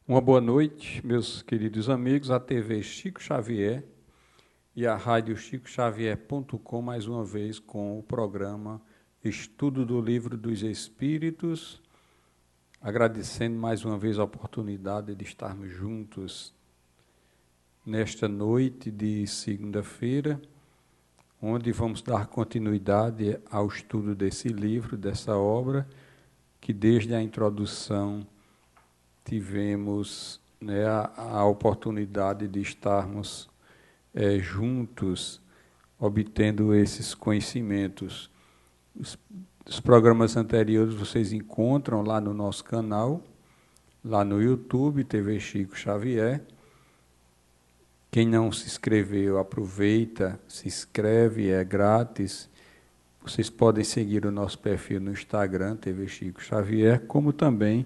Uma boa noite, meus queridos amigos, a TV Chico Xavier e a rádio chicoxavier.com, mais uma vez com o programa Estudo do Livro dos Espíritos, agradecendo mais uma vez a oportunidade de estarmos juntos nesta noite de segunda-feira, onde vamos dar continuidade ao estudo desse livro, dessa obra, que desde a introdução tivemos, né, a oportunidade de estarmos juntos, obtendo esses conhecimentos. Os programas anteriores vocês encontram lá no nosso canal, lá no YouTube, TV Chico Xavier. Quem não se inscreveu, aproveita, se inscreve, é grátis. Vocês podem seguir o nosso perfil no Instagram, TV Chico Xavier, como também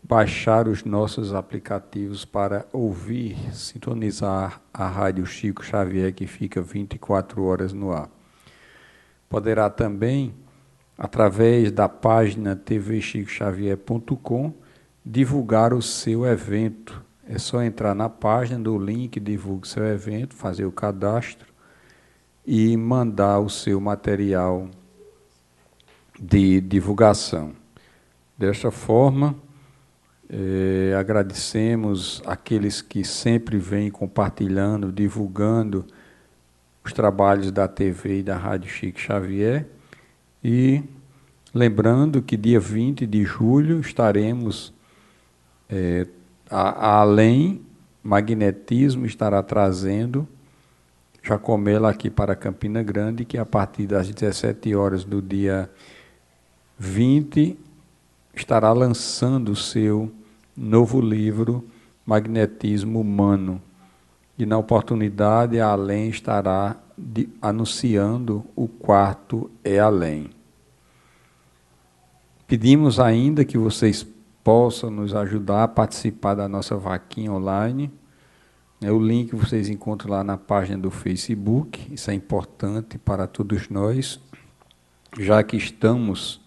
baixar os nossos aplicativos para ouvir, sintonizar a rádio Chico Xavier, que fica 24 horas no ar. Poderá também, através da página tvchicoxavier.com, divulgar o seu evento. É só entrar na página do link, divulgue seu evento, fazer o cadastro e mandar o seu material de divulgação. Desta forma, agradecemos aqueles que sempre vêm compartilhando, divulgando os trabalhos da TV e da Rádio Chico Xavier. E lembrando que dia 20 de julho estaremos além, Magnetismo estará trazendo Jacomela aqui para Campina Grande, que a partir das 17 horas do dia 20 estará lançando o seu novo livro, Magnetismo Humano. E na oportunidade, a Além estará anunciando o quarto É Além. Pedimos ainda que vocês possam nos ajudar a participar da nossa vaquinha online. O link vocês encontram lá na página do Facebook. Isso é importante para todos nós, já que estamos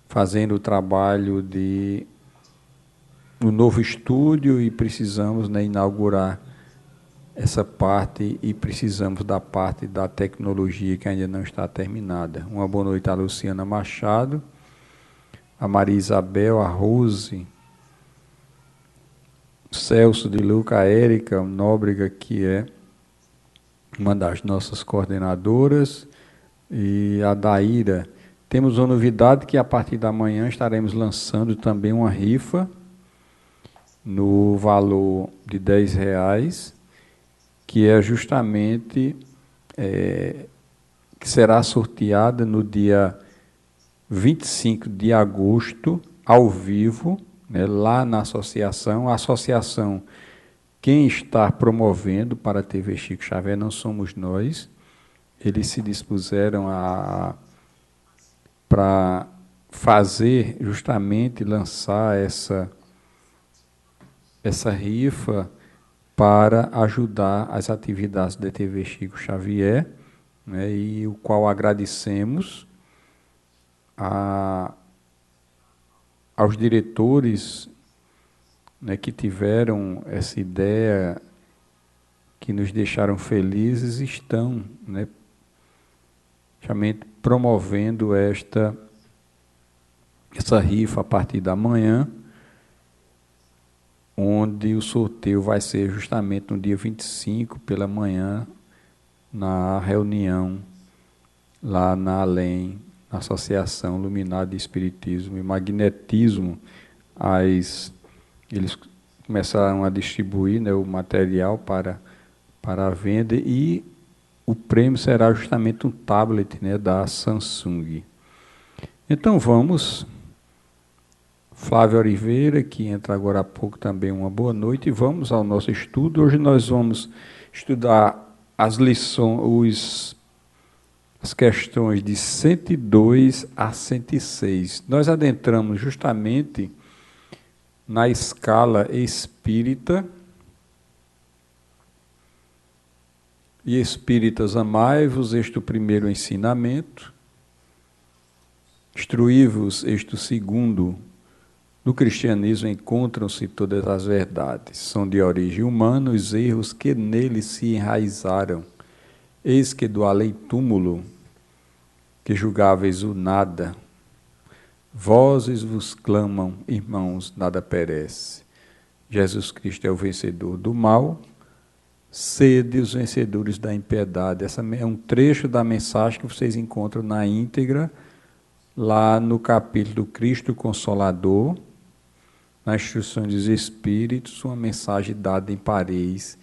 fazendo o trabalho de um novo estúdio e precisamos, inaugurar essa parte e precisamos da parte da tecnologia que ainda não está terminada. Uma boa noite a Luciana Machado, a Maria Isabel, a Rose, Celso de Luca, a Érica Nóbrega, que é uma das nossas coordenadoras, e a Daíra. Temos uma novidade que a partir da manhã estaremos lançando também uma rifa no valor de R$ 10, que é justamente que será sorteada no dia 25 de agosto, ao vivo, né, lá na associação. A associação, quem está promovendo para a TV Chico Xavier não somos nós. Eles se dispuseram para fazer, justamente, lançar essa rifa para ajudar as atividades da TV Chico Xavier, né, e o qual agradecemos aos diretores, né, que tiveram essa ideia, que nos deixaram felizes, estão, né, justamente promovendo essa rifa a partir da manhã, onde o sorteio vai ser justamente no dia 25, pela manhã, na reunião lá na Além, na Associação Luminar de Espiritismo e Magnetismo. Eles começaram a distribuir, né, o material para a venda, e o prêmio será justamente um tablet, né, da Samsung. Então vamos, Flávio Oliveira, que entra agora há pouco também, uma boa noite, e vamos ao nosso estudo. Hoje nós vamos estudar as lições, as questões de 102 a 106. Nós adentramos justamente na escala espírita. E espíritas, amai-vos, este o primeiro ensinamento, instruí-vos, este o segundo. No cristianismo encontram-se todas as verdades, são de origem humana os erros que nele se enraizaram. Eis que do além-túmulo, que julgáveis o nada, vozes vos clamam, irmãos, nada perece. Jesus Cristo é o vencedor do mal, sede os vencedores da impiedade. Essa é um trecho da mensagem que vocês encontram na íntegra, lá no capítulo do Cristo Consolador, na Instrução dos Espíritos, uma mensagem dada em Paris,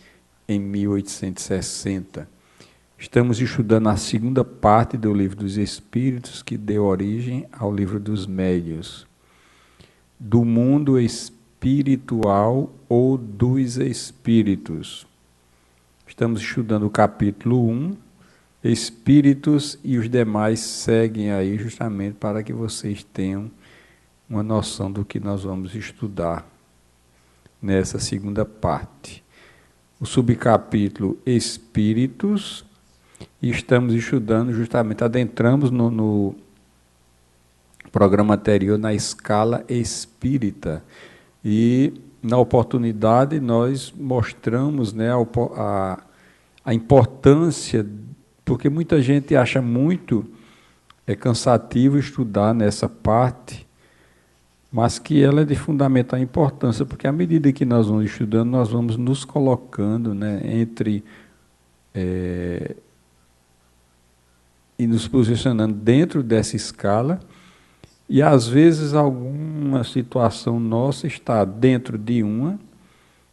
em 1860. Estamos estudando a segunda parte do Livro dos Espíritos, que deu origem ao Livro dos Médiuns. Do mundo espiritual ou dos espíritos. Estamos estudando o capítulo 1, Espíritos, e os demais seguem aí justamente para que vocês tenham uma noção do que nós vamos estudar nessa segunda parte. O subcapítulo Espíritos, e estamos estudando justamente, adentramos no programa anterior na escala espírita, e na oportunidade nós mostramos, né, a importância, porque muita gente acha muito cansativo estudar nessa parte, mas que ela é de fundamental importância, porque à medida que nós vamos estudando, nós vamos nos colocando, né, entre e nos posicionando dentro dessa escala, e às vezes alguma situação nossa está dentro de uma,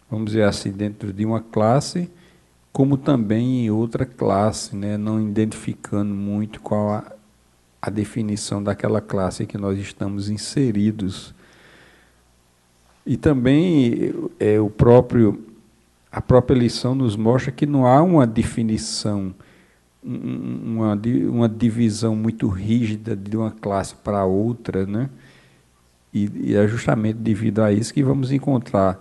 vamos dizer assim, dentro de uma classe, como também em outra classe, né, não identificando muito qual a definição daquela classe que nós estamos inseridos. E também a própria lição nos mostra que não há uma definição, uma divisão muito rígida de uma classe para outra, né? E é justamente devido a isso que vamos encontrar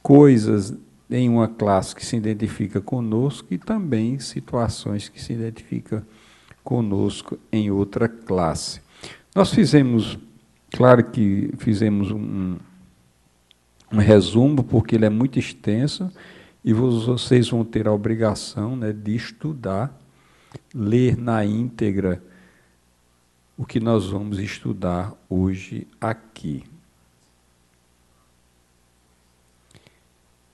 coisas em uma classe que se identifica conosco e também situações que se identificam conosco em outra classe. Nós fizemos, claro que fizemos um resumo, porque ele é muito extenso, e vocês vão ter a obrigação, né, de estudar, ler na íntegra o que nós vamos estudar hoje aqui.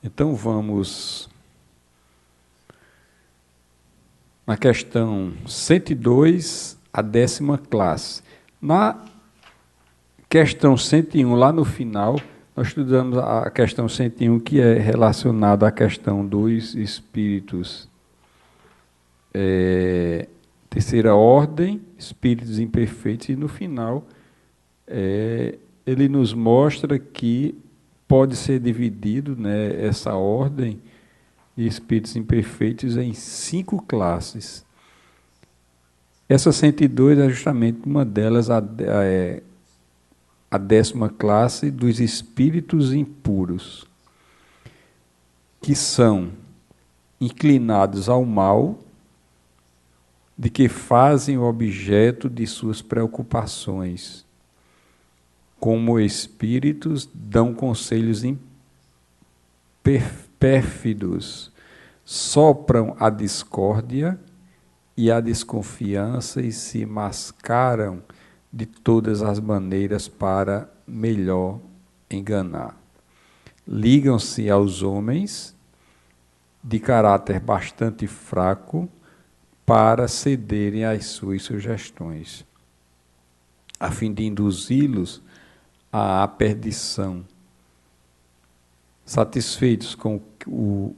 Então vamos na questão 102, a 10ª classe. Na questão 101, lá no final, nós estudamos a questão 101, que é relacionada à questão dos espíritos. Terceira ordem, espíritos imperfeitos, e no final ele nos mostra que pode ser dividido, né, essa ordem de espíritos imperfeitos em 5 classes. Essa 102 é justamente uma delas, a 10ª classe dos espíritos impuros, que são inclinados ao mal, de que fazem o objeto de suas preocupações. Como espíritos, dão conselhos pérfidos, sopram a discórdia e a desconfiança e se mascaram de todas as maneiras para melhor enganar. Ligam-se aos homens de caráter bastante fraco para cederem às suas sugestões, a fim de induzi-los à perdição. Satisfeitos com o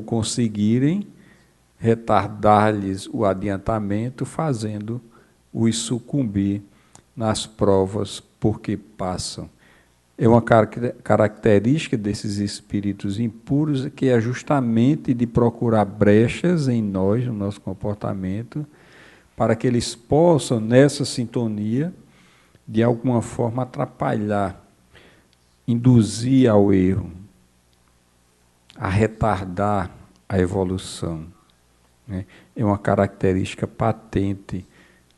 conseguirem, retardar-lhes o adiantamento, fazendo-os sucumbir nas provas por que passam. É uma característica desses espíritos impuros, que é justamente de procurar brechas em nós, no nosso comportamento, para que eles possam, nessa sintonia, de alguma forma atrapalhar, induzir ao erro, a retardar a evolução. Né? É uma característica patente,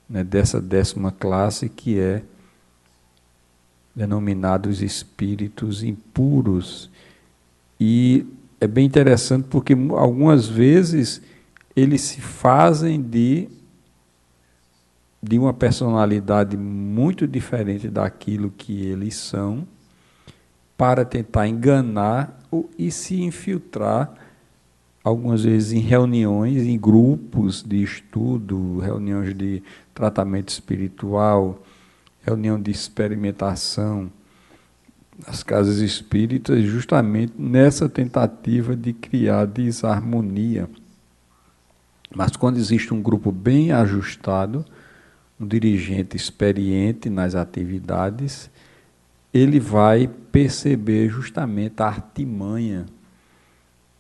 né, dessa 10ª classe, que é denominados espíritos impuros. E é bem interessante porque algumas vezes eles se fazem de uma personalidade muito diferente daquilo que eles são, para tentar enganar e se infiltrar, algumas vezes em reuniões, em grupos de estudo, reuniões de tratamento espiritual, reunião de experimentação, nas casas espíritas, justamente nessa tentativa de criar desarmonia. Mas quando existe um grupo bem ajustado, um dirigente experiente nas atividades, ele vai perceber justamente a artimanha,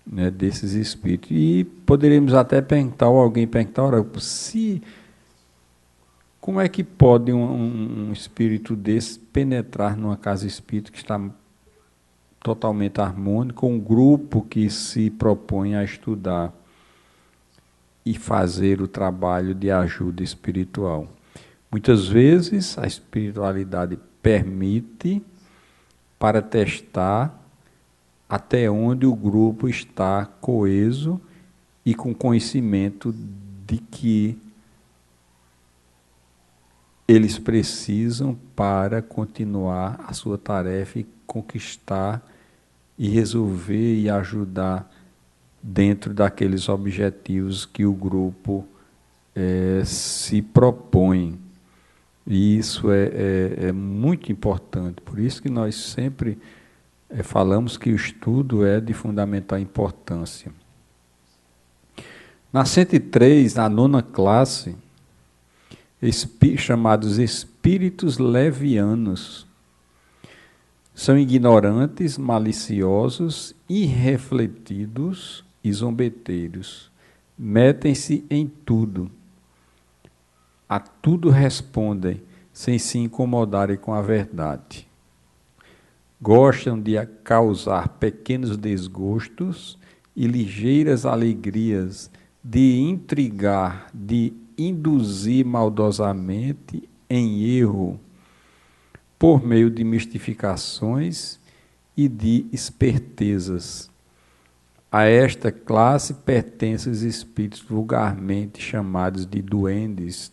né, desses espíritos. E poderíamos até perguntar, ou alguém perguntar, ora, como é que pode um espírito desse penetrar numa casa espírita que está totalmente harmônico, um grupo que se propõe a estudar e fazer o trabalho de ajuda espiritual? Muitas vezes a espiritualidade permite, para testar até onde o grupo está coeso e com conhecimento de que eles precisam para continuar a sua tarefa e conquistar e resolver e ajudar dentro daqueles objetivos que o grupo se propõe. E isso é muito importante. Por isso que nós sempre falamos que o estudo é de fundamental importância. Na 103, na 9ª classe, chamados espíritos levianos, são ignorantes, maliciosos, irrefletidos e zombeteiros. Metem-se em tudo. A tudo respondem, sem se incomodarem com a verdade. Gostam de causar pequenos desgostos e ligeiras alegrias, de intrigar, de induzir maldosamente em erro, por meio de mistificações e de espertezas. A esta classe pertencem os espíritos vulgarmente chamados de duendes,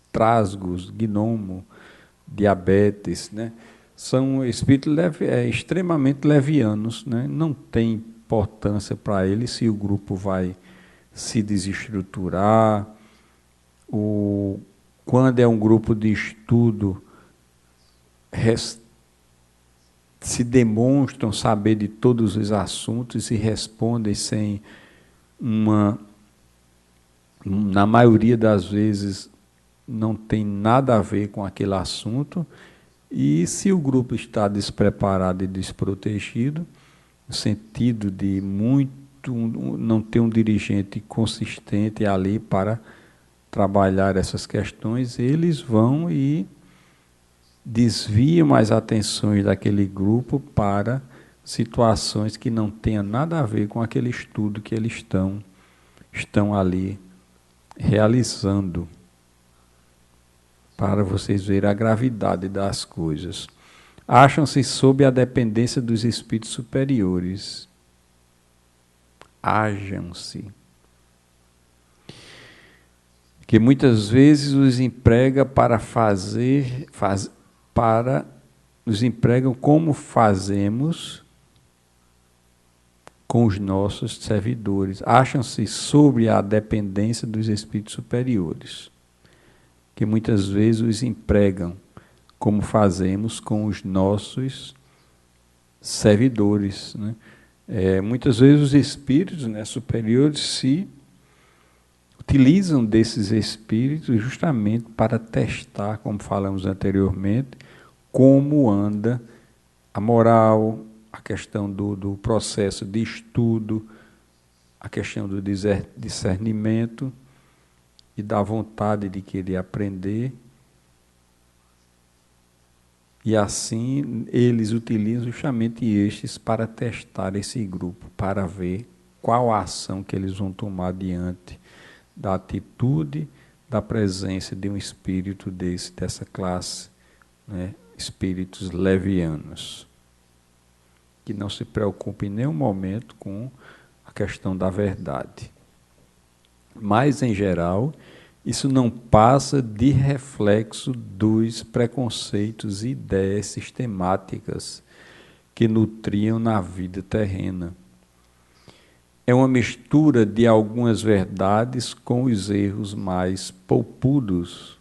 trasgos, gnomo, diabetes, né? São espíritos extremamente levianos, né? Não têm importância para ele se o grupo vai se desestruturar, quando é um grupo de estudo, se demonstram saber de todos os assuntos e respondem sem na maioria das vezes, não tem nada a ver com aquele assunto. E se o grupo está despreparado e desprotegido, no sentido de não ter um dirigente consistente ali para trabalhar essas questões, eles vão e desviam as atenções daquele grupo para situações que não tenham nada a ver com aquele estudo que eles estão ali realizando, para vocês verem a gravidade das coisas. Acham-se sob a dependência dos espíritos superiores. Hajam-se. Que muitas vezes os emprega nos empregam como fazemos com os nossos servidores. Acham-se sob a dependência dos espíritos superiores, que muitas vezes os empregam como fazemos com os nossos servidores, né? Muitas vezes os espíritos, né, superiores se utilizam desses espíritos justamente para testar, como falamos anteriormente, como anda a moral, a questão do processo de estudo, a questão do discernimento e da vontade de querer aprender. E assim eles utilizam justamente estes para testar esse grupo, para ver qual a ação que eles vão tomar diante da atitude, da presença de um espírito dessa classe, né? Espíritos levianos, que não se preocupem em nenhum momento com a questão da verdade. Mas, em geral, isso não passa de reflexo dos preconceitos e ideias sistemáticas que nutriam na vida terrena. É uma mistura de algumas verdades com os erros mais polpudos,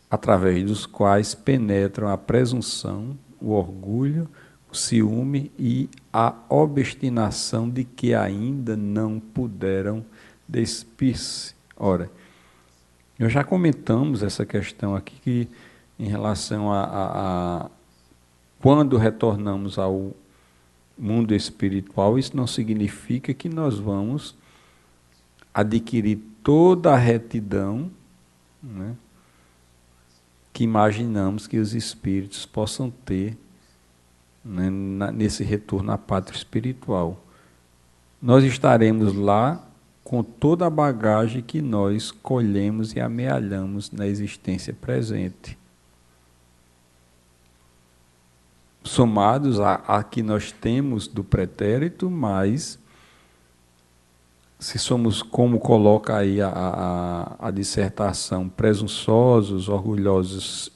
através dos quais penetram a presunção, o orgulho, o ciúme e a obstinação de que ainda não puderam despir-se. Ora, nós já comentamos essa questão aqui, que em relação a quando retornamos ao mundo espiritual, isso não significa que nós vamos adquirir toda a retidão, né, que imaginamos que os espíritos possam ter, né, nesse retorno à pátria espiritual. Nós estaremos lá com toda a bagagem que nós colhemos e amealhamos na existência presente, somados a que nós temos do pretérito, mas se somos, como coloca aí a dissertação, presunçosos, orgulhosos,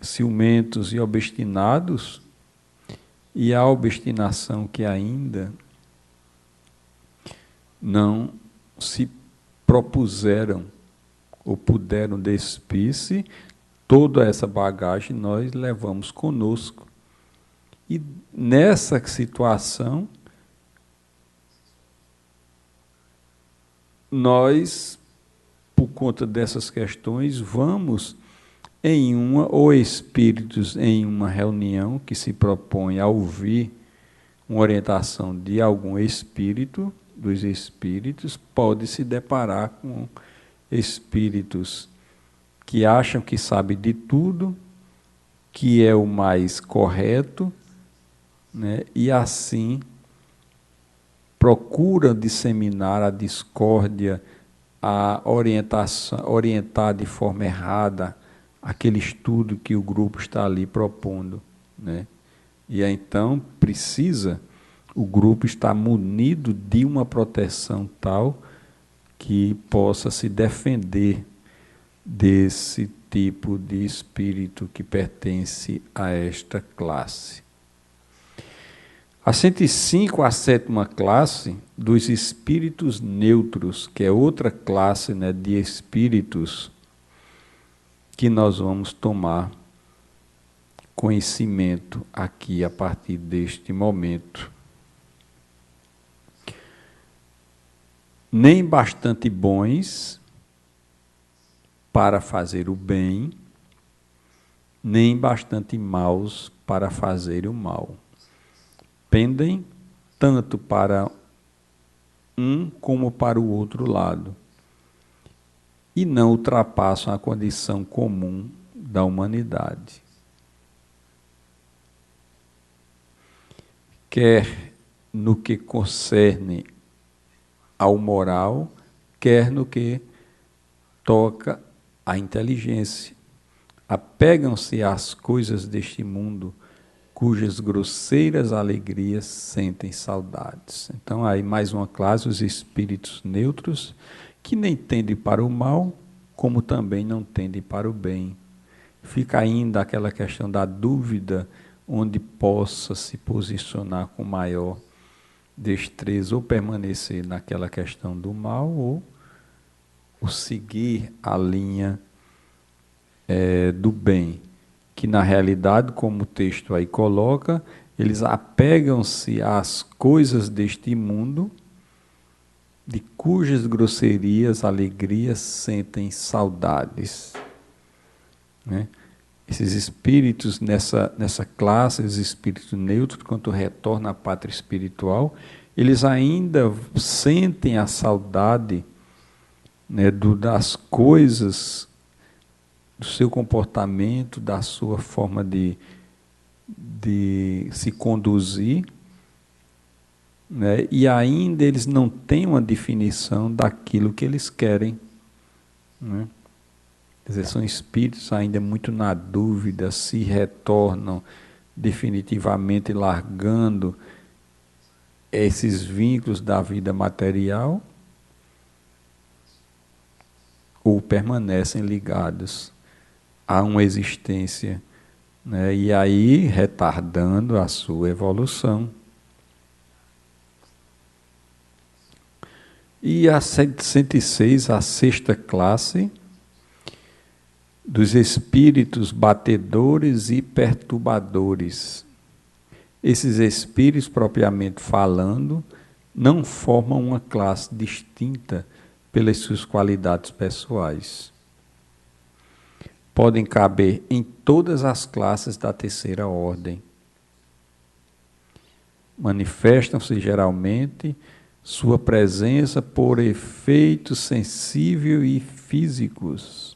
ciumentos e obstinados, e a obstinação que ainda não se propuseram ou puderam despir-se, toda essa bagagem nós levamos conosco. E nessa situação, nós, por conta dessas questões, vamos ou espíritos em uma reunião que se propõe a ouvir uma orientação de algum espírito, dos espíritos, pode se deparar com espíritos que acham que sabem de tudo, que é o mais correto, né? E assim procuram disseminar a discórdia, a orientação, orientar de forma errada aquele estudo que o grupo está ali propondo, né? E aí, então precisa o grupo estar munido de uma proteção tal que possa se defender desse tipo de espírito que pertence a esta classe. A 105, a sétima classe dos espíritos neutros, que é outra classe, né, de espíritos que nós vamos tomar conhecimento aqui a partir deste momento. Nem bastante bons para fazer o bem, nem bastante maus para fazer o mal. Pendem tanto para um como para o outro lado, e não ultrapassam a condição comum da humanidade. Quer no que concerne ao moral, quer no que toca à inteligência. Apegam-se às coisas deste mundo, cujas grosseiras alegrias sentem saudades. Então, aí mais uma classe, os espíritos neutros, que nem tendem para o mal, como também não tendem para o bem. Fica ainda aquela questão da dúvida, onde possa se posicionar com maior destreza, ou permanecer naquela questão do mal, ou seguir a linha do bem, que na realidade, como o texto aí coloca, eles apegam-se às coisas deste mundo, de cujas grosserias, alegrias sentem saudades. Né? Esses espíritos nessa classe, os espíritos neutros, quando retornam à pátria espiritual, eles ainda sentem a saudade, né, das coisas, do seu comportamento, da sua forma de se conduzir, né? E ainda eles não têm uma definição daquilo que eles querem, né? Quer dizer, são espíritos ainda muito na dúvida, se retornam definitivamente largando esses vínculos da vida material ou permanecem ligados a uma existência, né? E aí retardando a sua evolução. E a 106, a sexta classe, dos espíritos batedores e perturbadores. Esses espíritos, propriamente falando, não formam uma classe distinta pelas suas qualidades pessoais. Podem caber em todas as classes da terceira ordem. Manifestam-se geralmente sua presença por efeitos sensíveis e físicos,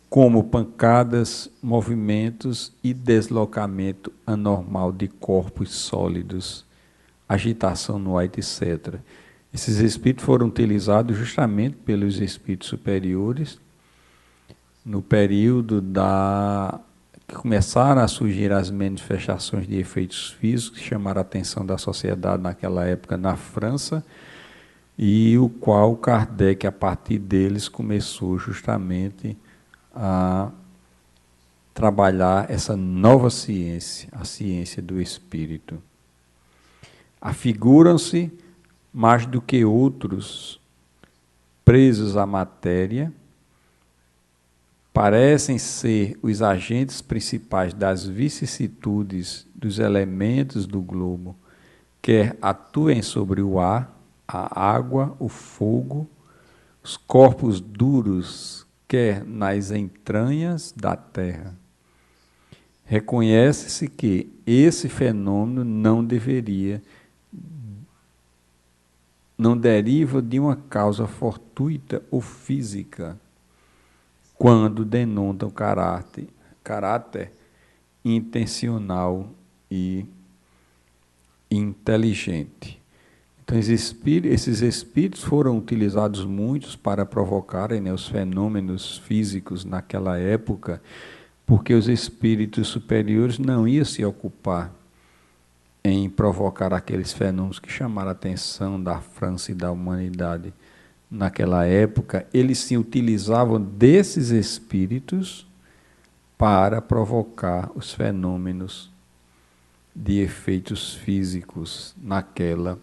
como pancadas, movimentos e deslocamento anormal de corpos sólidos, agitação no ar, etc. Esses espíritos foram utilizados justamente pelos espíritos superiores no período que começaram a surgir as manifestações de efeitos físicos, que chamaram a atenção da sociedade naquela época na França, e o qual Kardec, a partir deles, começou justamente a trabalhar essa nova ciência, a ciência do espírito. Afiguram-se mais do que outros presos à matéria, parecem ser os agentes principais das vicissitudes dos elementos do globo, quer atuem sobre o ar, a água, o fogo, os corpos duros, quer nas entranhas da terra. Reconhece-se que esse fenômeno não deriva de uma causa fortuita ou física, quando denotam caráter intencional e inteligente. Então, esses espíritos foram utilizados muitos para provocarem, né, os fenômenos físicos naquela época, porque os espíritos superiores não iam se ocupar em provocar aqueles fenômenos que chamaram a atenção da França e da humanidade naquela época. Eles se utilizavam desses espíritos para provocar os fenômenos de efeitos físicos naquela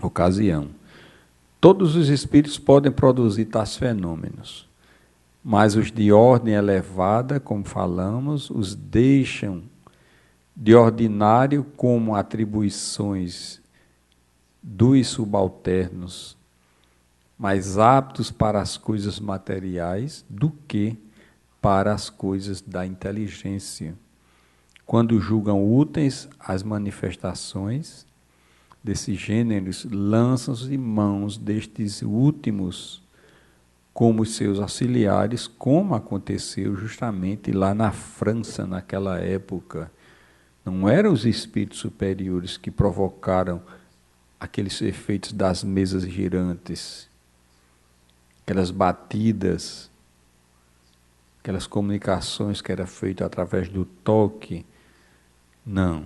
ocasião. Todos os espíritos podem produzir tais fenômenos, mas os de ordem elevada, como falamos, os deixam de ordinário como atribuições dos subalternos, mais aptos para as coisas materiais do que para as coisas da inteligência. Quando julgam úteis as manifestações desses gêneros, lançam-se em mãos destes últimos como seus auxiliares, como aconteceu justamente lá na França naquela época. Não eram os espíritos superiores que provocaram aqueles efeitos das mesas girantes, aquelas batidas, aquelas comunicações que eram feitas através do toque. Não.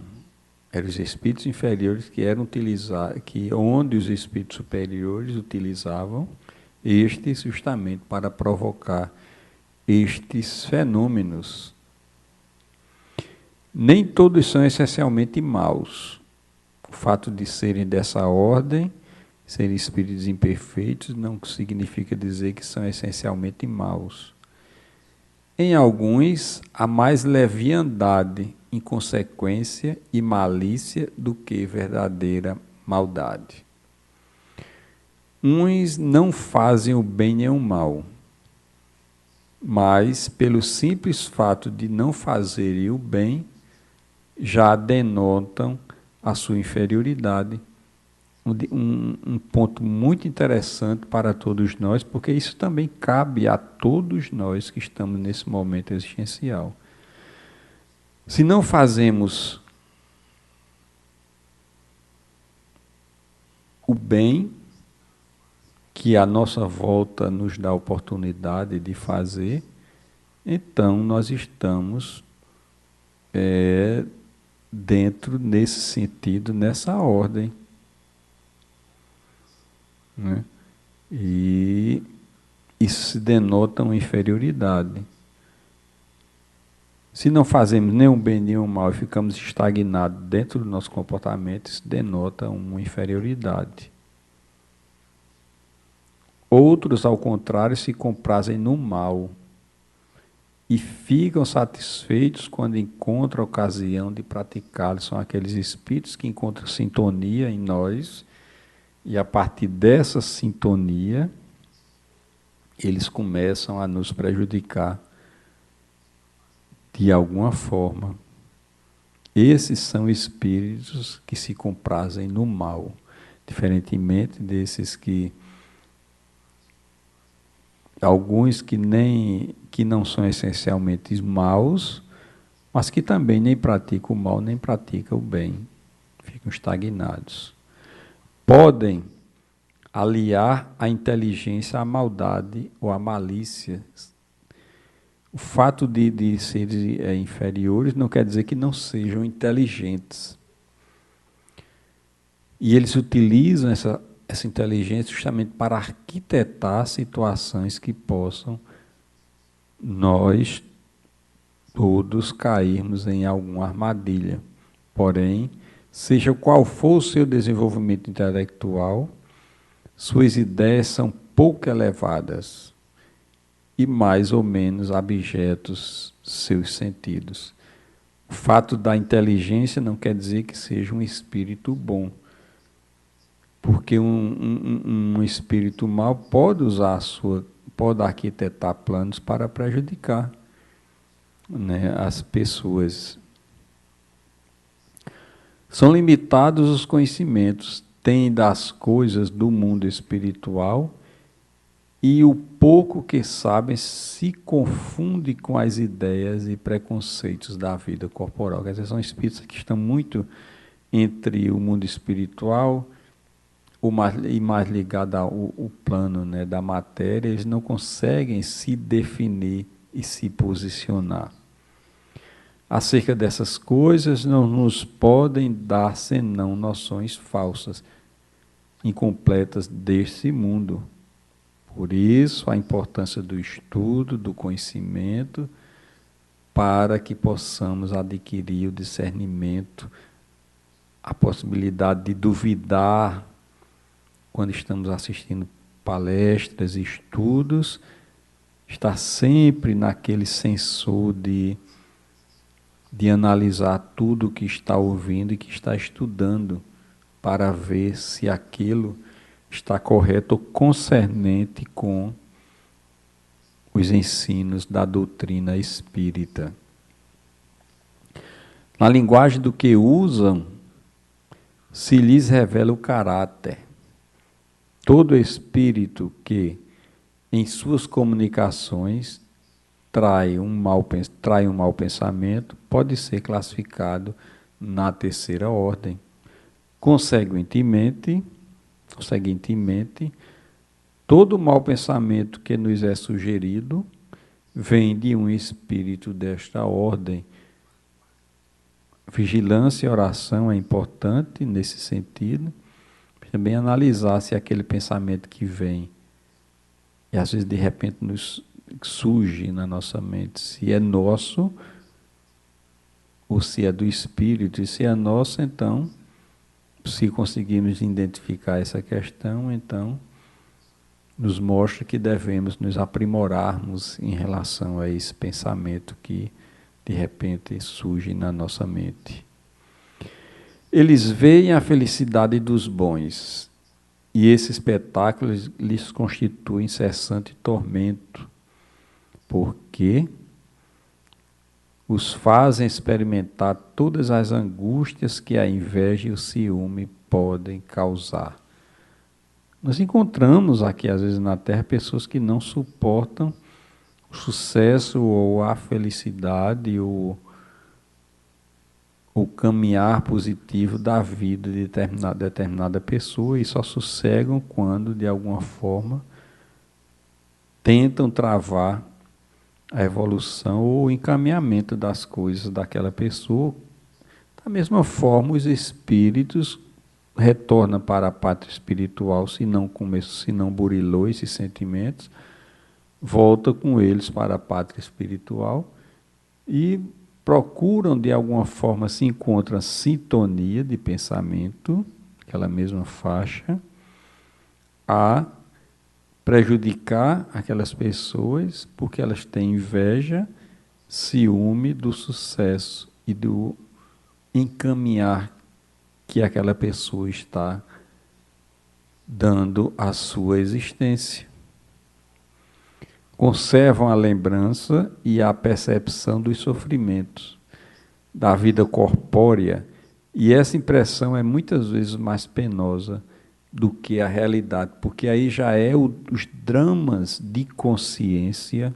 Eram os espíritos inferiores que eram utilizados, onde os espíritos superiores utilizavam estes justamente para provocar estes fenômenos. Nem todos são essencialmente maus. O fato de serem dessa ordem, serem espíritos imperfeitos, não significa dizer que são essencialmente maus. Em alguns, há mais leviandade, inconsequência e malícia do que verdadeira maldade. Uns não fazem o bem nem o mal, mas, pelo simples fato de não fazerem o bem, já denotam a sua inferioridade. Um ponto muito interessante para todos nós, porque isso também cabe a todos nós que estamos nesse momento existencial. Se não fazemos o bem, que a nossa volta nos dá a oportunidade de fazer, então nós estamos dentro, nesse sentido, nessa ordem. Né? E isso se denota uma inferioridade. Se não fazemos nem o bem nem o mal e ficamos estagnados dentro do nosso comportamento, isso denota uma inferioridade. Outros, ao contrário, se comprazem no mal e ficam satisfeitos quando encontram a ocasião de praticá-lo. São aqueles espíritos que encontram sintonia em nós e, a partir dessa sintonia, eles começam a nos prejudicar de alguma forma. Esses são espíritos que se comprazem no mal, diferentemente desses que alguns que não são essencialmente maus, mas que também nem praticam o mal, nem praticam o bem, ficam estagnados. Podem aliar a inteligência à maldade ou à malícia. O fato de serem inferiores não quer dizer que não sejam inteligentes. E eles utilizam essa inteligência justamente para arquitetar situações que possam nós todos cairmos em alguma armadilha. Porém, seja qual for o seu desenvolvimento intelectual, suas ideias são pouco elevadas e mais ou menos abjetos seus sentidos. O fato da inteligência não quer dizer que seja um espírito bom. Porque um espírito mau pode pode arquitetar planos para prejudicar, né, as pessoas. São limitados os conhecimentos, têm das coisas do mundo espiritual e o pouco que sabem se confunde com as ideias e preconceitos da vida corporal. Quer dizer, são espíritos que estão muito entre o mundo espiritual e mais ligado ao plano, né, da matéria. Eles não conseguem se definir e se posicionar. Acerca dessas coisas não nos podem dar senão noções falsas, incompletas deste mundo. Por isso, a importância do estudo, do conhecimento, para que possamos adquirir o discernimento, a possibilidade de duvidar quando estamos assistindo palestras, estudos, estar sempre naquele sensor de analisar tudo o que está ouvindo e que está estudando, para ver se aquilo está correto ou concernente com os ensinos da doutrina espírita. Na linguagem do que usam, se lhes revela o caráter. Todo espírito que, em suas comunicações, trai um mau pensamento, pode ser classificado na terceira ordem. Conseguintemente, todo mau pensamento que nos é sugerido vem de um espírito desta ordem. Vigilância e oração é importante nesse sentido. Também analisar se aquele pensamento que vem, e às vezes de repente nos surge na nossa mente, se é nosso ou se é do espírito. E se é nosso, então, se conseguirmos identificar essa questão, então nos mostra que devemos nos aprimorarmos em relação a esse pensamento que de repente surge na nossa mente. Eles veem a felicidade dos bons, e esse espetáculo lhes constitui incessante tormento, porque os fazem experimentar todas as angústias que a inveja e o ciúme podem causar. Nós encontramos aqui, às vezes, na Terra, pessoas que não suportam o sucesso ou a felicidade ou o caminhar positivo da vida de determinada pessoa, e só sossegam quando, de alguma forma, tentam travar a evolução ou o encaminhamento das coisas daquela pessoa. Da mesma forma, os espíritos retornam para a pátria espiritual, se não burilou esses sentimentos, volta com eles para a pátria espiritual e procuram, de alguma forma, se encontram sintonia de pensamento, aquela mesma faixa, a prejudicar aquelas pessoas, porque elas têm inveja, ciúme do sucesso e do encaminhar que aquela pessoa está dando à sua existência. Conservam a lembrança e a percepção dos sofrimentos da vida corpórea, e essa impressão é muitas vezes mais penosa do que a realidade, porque aí já é os dramas de consciência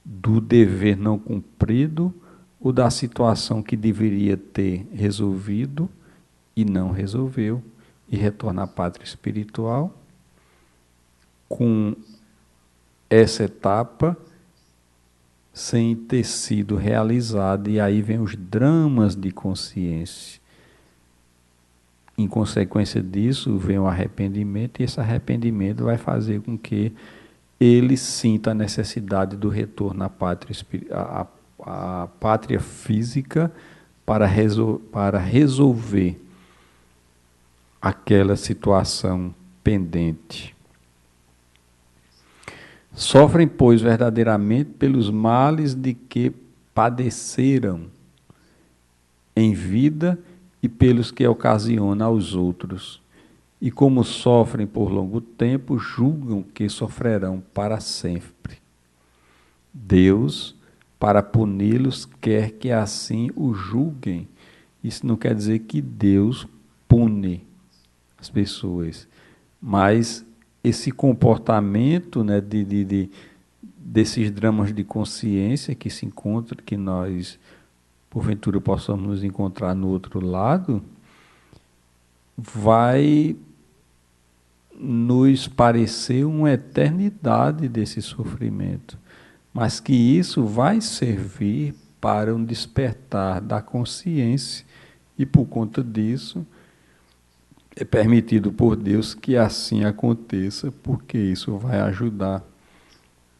do dever não cumprido ou da situação que deveria ter resolvido e não resolveu, e retorna à pátria espiritual com essa etapa sem ter sido realizada, e aí vem os dramas de consciência. Em consequência disso, vem o arrependimento, e esse arrependimento vai fazer com que ele sinta a necessidade do retorno à à pátria física para resolver aquela situação pendente. Sofrem, pois, verdadeiramente pelos males de que padeceram em vida e pelos que ocasionam aos outros. E como sofrem por longo tempo, julgam que sofrerão para sempre. Deus, para puni-los, quer que assim o julguem. Isso não quer dizer que Deus pune as pessoas, mas esse comportamento, né, desses dramas de consciência que se encontra, que nós, porventura, possamos nos encontrar no outro lado, vai nos parecer uma eternidade desse sofrimento, mas que isso vai servir para um despertar da consciência, e por conta disso é permitido por Deus que assim aconteça, porque isso vai ajudar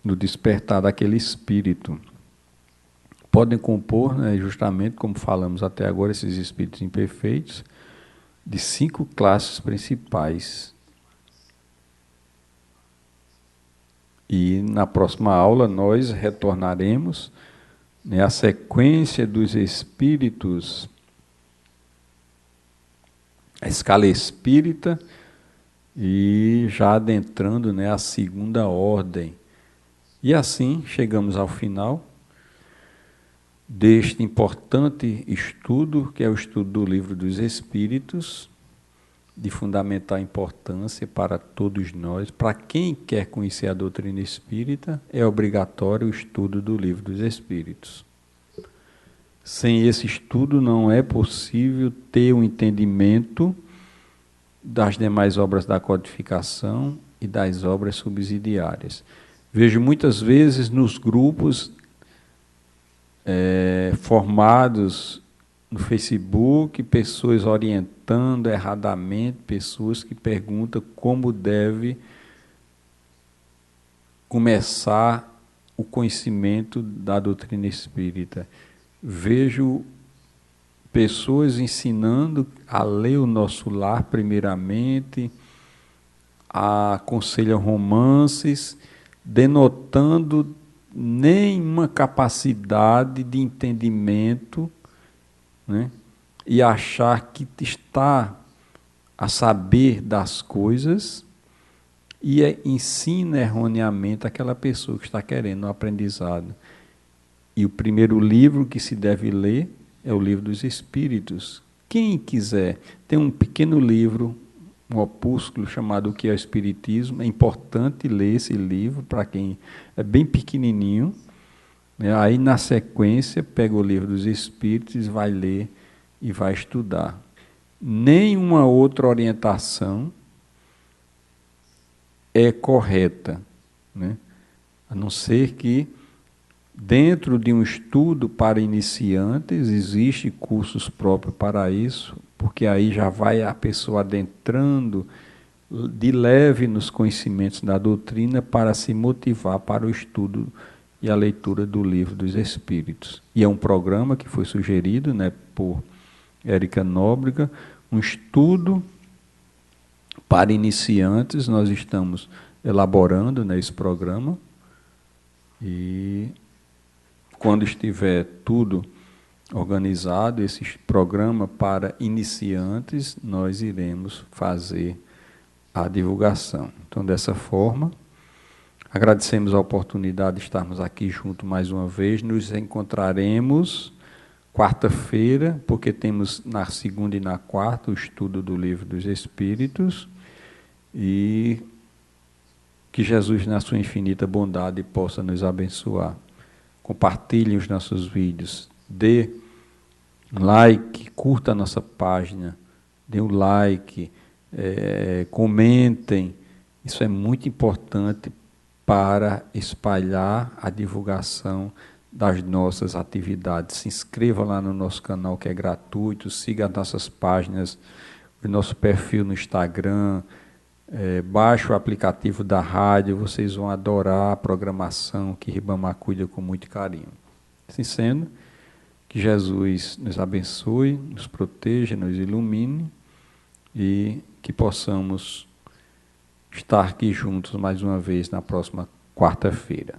no despertar daquele espírito. podem compor, né, justamente como falamos até agora, esses espíritos imperfeitos, de 5 classes principais. E na próxima aula nós retornaremos, né, à sequência dos espíritos, a escala espírita, e já adentrando, né, a segunda ordem. E assim chegamos ao final deste importante estudo, que é o estudo do Livro dos Espíritos, de fundamental importância para todos nós. Para quem quer conhecer a doutrina espírita, é obrigatório o estudo do Livro dos Espíritos. Sem esse estudo não é possível ter um entendimento das demais obras da codificação e das obras subsidiárias. Vejo muitas vezes nos grupos formados no Facebook, pessoas orientando erradamente, pessoas que perguntam como deve começar o conhecimento da doutrina espírita. Vejo pessoas ensinando a ler o Nosso Lar primeiramente, aconselham romances, denotando nenhuma capacidade de entendimento, né? E achar que está a saber das coisas e ensina erroneamente aquela pessoa que está querendo um aprendizado. E o primeiro livro que se deve ler é o Livro dos Espíritos. Quem quiser, tem um pequeno livro, um opúsculo chamado O que é o Espiritismo. É importante ler esse livro para quem é bem pequenininho. Aí, na sequência, pega o Livro dos Espíritos, vai ler e vai estudar. Nenhuma outra orientação é correta, né? A não ser que, dentro de um estudo para iniciantes, existe cursos próprios para isso, porque aí já vai a pessoa adentrando de leve nos conhecimentos da doutrina para se motivar para o estudo e a leitura do Livro dos Espíritos. E é um programa que foi sugerido, né, por Érica Nóbrega, um estudo para iniciantes. Nós estamos elaborando, né, esse programa, e quando estiver tudo organizado, esse programa para iniciantes, nós iremos fazer a divulgação. Então, dessa forma, agradecemos a oportunidade de estarmos aqui juntos mais uma vez. Nos encontraremos quarta-feira, porque temos na segunda e na quarta o estudo do Livro dos Espíritos, e que Jesus, na sua infinita bondade, possa nos abençoar. Compartilhem os nossos vídeos, dê like, curta a nossa página, dê um like, comentem. Isso é muito importante para espalhar a divulgação das nossas atividades. Se inscreva lá no nosso canal, que é gratuito, siga as nossas páginas, o nosso perfil no Instagram, baixe o aplicativo da rádio, vocês vão adorar a programação que Ribamar cuida com muito carinho. Assim sendo, que Jesus nos abençoe, nos proteja, nos ilumine, e que possamos estar aqui juntos mais uma vez na próxima quarta-feira.